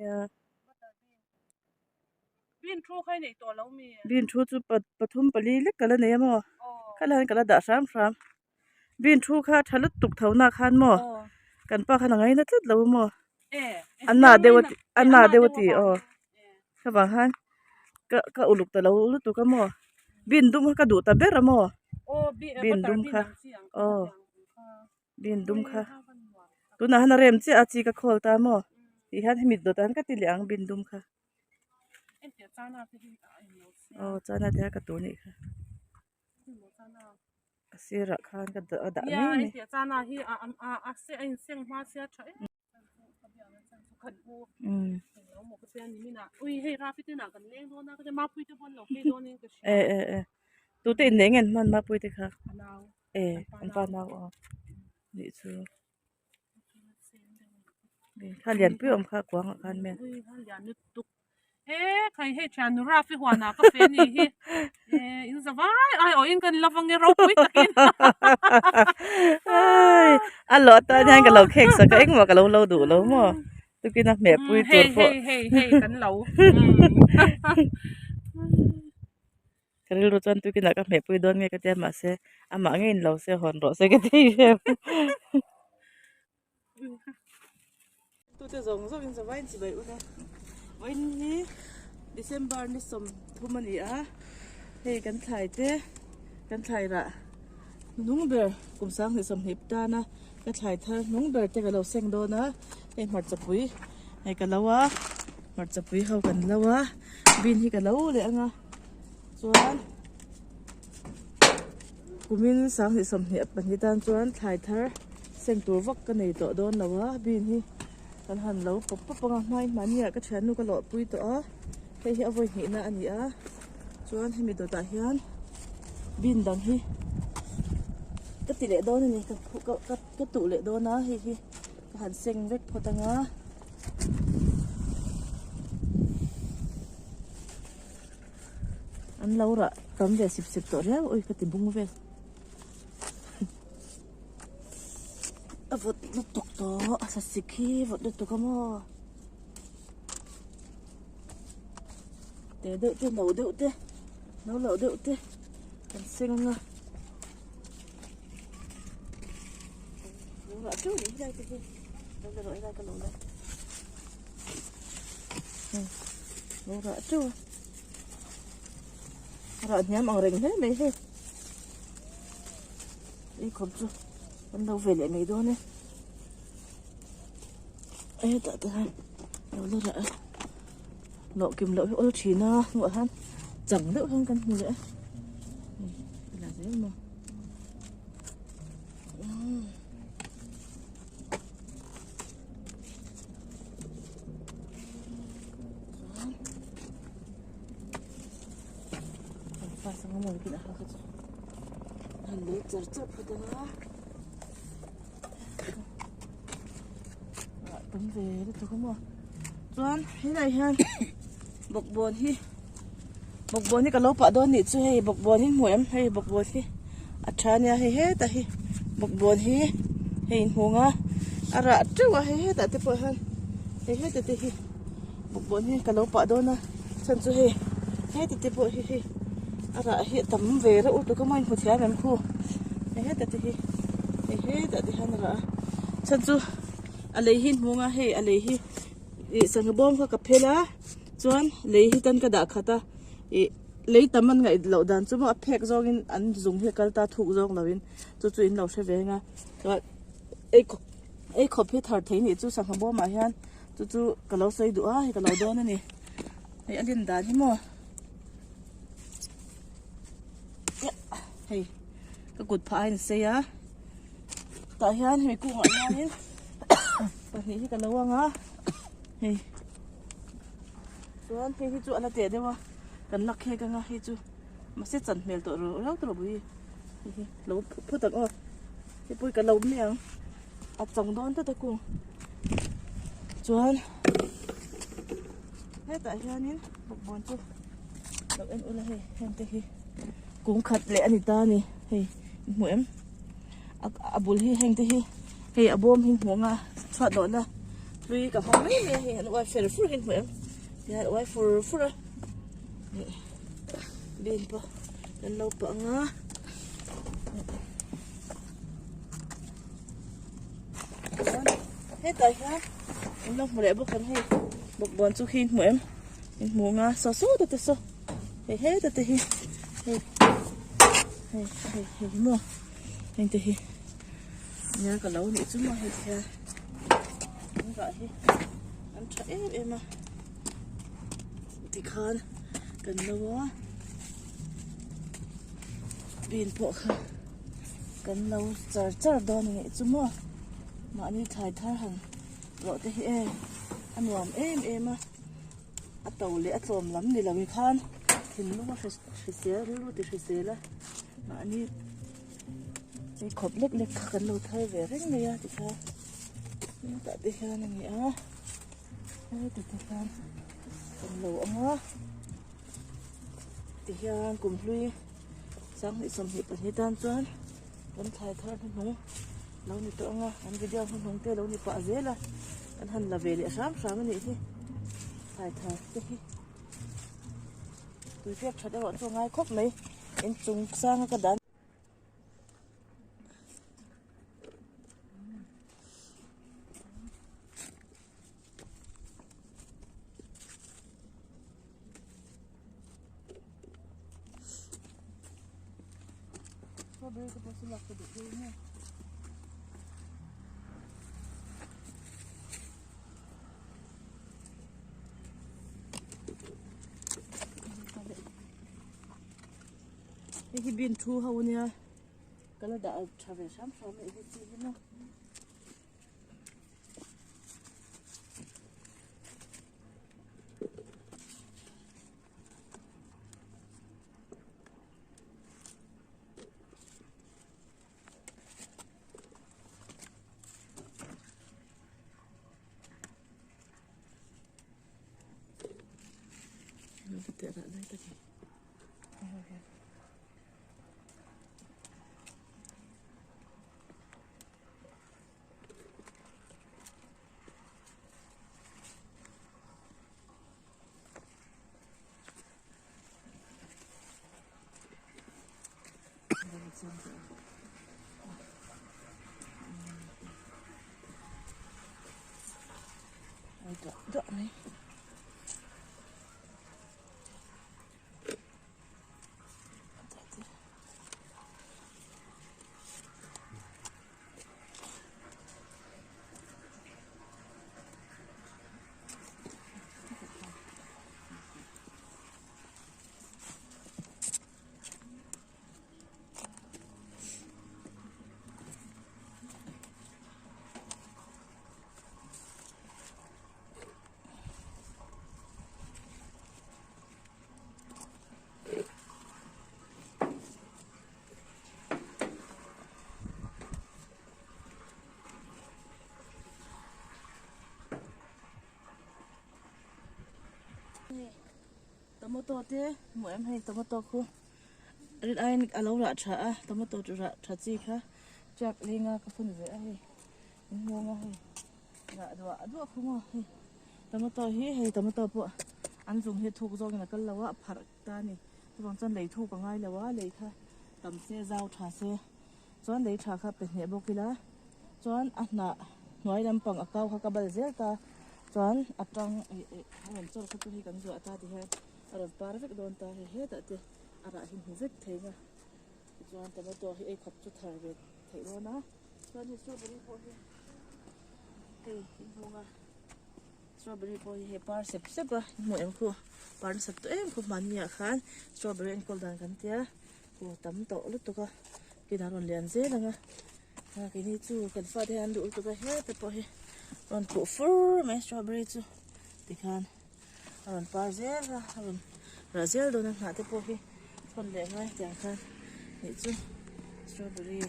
Yeah. Bin thu khai nei to lo mi. Bin thu chu pathum pali le kala nei mo. Kala han kala da sam sam. Bin thu kha thalut tuk thona khan mo. Kan pa khana ngai na tlet lo mo. Anna dewati ka ba han ka uluk ta lo lu tu ka mo. Bin dum ka du ta ber mo. Bin dum kha. Bin dum kha. Tu na han rem chi a chi ka khol ta mo. I han himit do tan ka ti liang bin dum kha. Chana te ka tu ni kha. Asira khan ka da ni. Ya, chana hi a se ein seng ma sia thai. Kan u. Mo ka pen ni na. Ui hei ra fi na kan leng do na ka ma pui te bon lo ke do ni ka. Tu te nengen man ma pui te kha. An pa nau ni chu. Kha lian pi om kha kwang khan men. Kha lian ni tuk. Khai he chan ra fi hwa na ka fe ni hi. In za vai ai o in kan lavang nge ro pui takin. Ai a lo ta nyan ka lo khek sa ka ek mo ka lo du lo mo. Tu ki na me pui tur po. Hey kan lo. Karil ro chan tu ki na ka me pui don nge ka te ma se ama nge in lo se hon ro se ka ti he. Tu te zong zong in za vai chi bai u na. Vai ni December ni som thumani a. Hei kan thai te kan thai ra. Nung ber kum sang ni som hip ta na ka thai tha nung ber te ka lo seng do na hei mar chapui hei ka lawa mar chapui ho kan lawa bin hi ka lo le anga chuan kumin sang ni som hi pan hi tan chuan thai thar seng tur vak ka nei to don lawa bin hi kan han lo pop pop nga mai mania ka thran nu ka lo pui to a hei hi avoi hi na ani a chuan hemi do ta hian bin dang hi cái tỷ lệ đó này cái tụ lệ đó nó thì hẳn sinh vết phô tăng á ăn lâu rồi tóm về xịp tổ réo ôi cái tìm bung về vượt được tục to sạch xịt khi vượt được tục không để đợi tên nấu đậu tê nấu lẩu đậu tê còn sinh nữa rồi chú đi đây cái rồi đây cái lỗ đây rồi chú rồi nhắm bằng rình hết mấy hết đi không chú bắt đầu về lại mấy đứa này ê tạ tạ đâu rồi ạ nọ kìm lỗi ôi chỉ nó ngựa han chẳng đỡ hơn căn nữa là dễ mà pasang mo kita hakat. Halo, cercep ito na. Tấm về đó không mà. Chuan, thế này ha. Bọc bồn hi cả lỗ bạ đó nị chú hay bọc bồn hi muộm hay bọc bồn hi. Acha nha hay hết ta hi. Bọc bồn hi hay huống á. Ara chú hay hết ta tiếp han. Hay hết ta hi. Bọc bồn hi cả lỗ bạ đó na. Chân chú hay hết ta tiếp hi. Ara hiện tấm về đó tụi các anh một thẻ làm khu hết tại thì hết tại thì hắn ra chân chú lấy hin mua ngay hay lấy hi sang bom có cà phê lá chuan lấy hi tân cái đã khát ta lấy tấm ăn ngày lẩu đàn chú mà phek rong ăn dùng hết cái ta thụ rong là bên chú in lẩu sẽ về ngay rồi ấy cà phê thở thấy nè chú sang bom mà hắn chú cái lẩu xây đũa hay cái lẩu đó nữa nè hay ăn điên đàn chứ mà hey cái cột phai này xây á tại hiền thì cũng ngọn ngon nhé và thì cái lâu ngon á hey chuan hey chu ana te dewa kan lak he ka nga hi chu ma se chan mel to ro ro to bui lo phu tak o cái pui ka lo mi ang a chong don ta ku chuan he tại hiền bọc bon chu lo en ula he hen te hi cũng khát lệ anh ta nè hey muộm abul hi heng te hi hey abom hi huanga chhuat do la lui cả không mấy nè hiện ngoài phèn phur hiện mượm hiện ngoài phur phur bên po dan lâu bận á hết tay ha em lâu một đẹp bốc khăn hay bốc bòn chu hin mượm mua ngà sao số tụi số hết tụi hi mua anh tụi hi nhớ cả lâu nữa chứ mà hết ha không gọi hi ăn chạy em mà thì khăn cần lâu á pin po kha kan lo char don nge chumo ma ni thai thar han ro te hi e anuam em a atau le atlom lam ni lami khan thin lu ma fese lu te fese la ma ni e khop lek lek kan lo thai ve reng ne ya ti kha ni ta te kha na ni a ai te khan kan lo anga ti hian kum hlui sáng thì xong hiệp thì tan chuan con thay thar nó lâu ni to nga an video không te lâu ni pa dễ là an han là về để sáng sáng ni thì thay thar thế tôi phép chặt đó cho ngay khóc mấy em trùng sang cái đàn bây giờ tôi sẽ làm cái gì nữa cái biên thu hậu nha cái là đã trả về sáng sớm này cái gì nữa Kita nak naik lagi. Okay. Ada ni. Tomato te mo em hay tomato ko rit ai alo ra tha tomato ra tha chi kha chak linga ka phun ve ai mo nga hay ra do khuma hay tomato hi hay tomato po an jung he thuk jong na kal lawa phar ta ni bang chan lei thu ka ngai lawa lei kha tam se zau tha se chon lei tha kha pe ne bokila chon na noi lam pang akaw kha ka bal zel ta chon atang han chol kha tu hi kan zo ata di he aron parvek don ta he ta te ara hin vek thega chuan tomato hi ei khop chu thar ve thei ro na chuan hi strawberry po hi ei hinga strawberry po hi par sep sep a mo em ko par sep to em ko mania khan strawberry en kol dan kan tia ko tam to lu to ka kinaron lian ze langa ha ki ni chu kan fa de an du to ka he te po hi ron ko fur me strawberry chu ti khan aron par zel aron razel do na te po hi kon le ngai tiang khan ni chu strawberry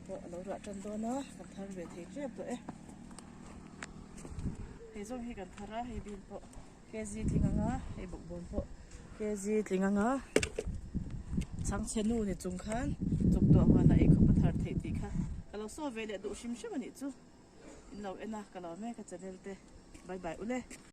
po lo ra tan do na kan thar ve thei che po e hei zong hi kan thara hei bin po kg tlinganga hei bok bon po kg tlinganga sang chenu ni chung khan chuk to hwana e khop thar thei ti kha kalo so ve le do shim shim ani chu in lo ena ka lo me ka channel te bye bye ule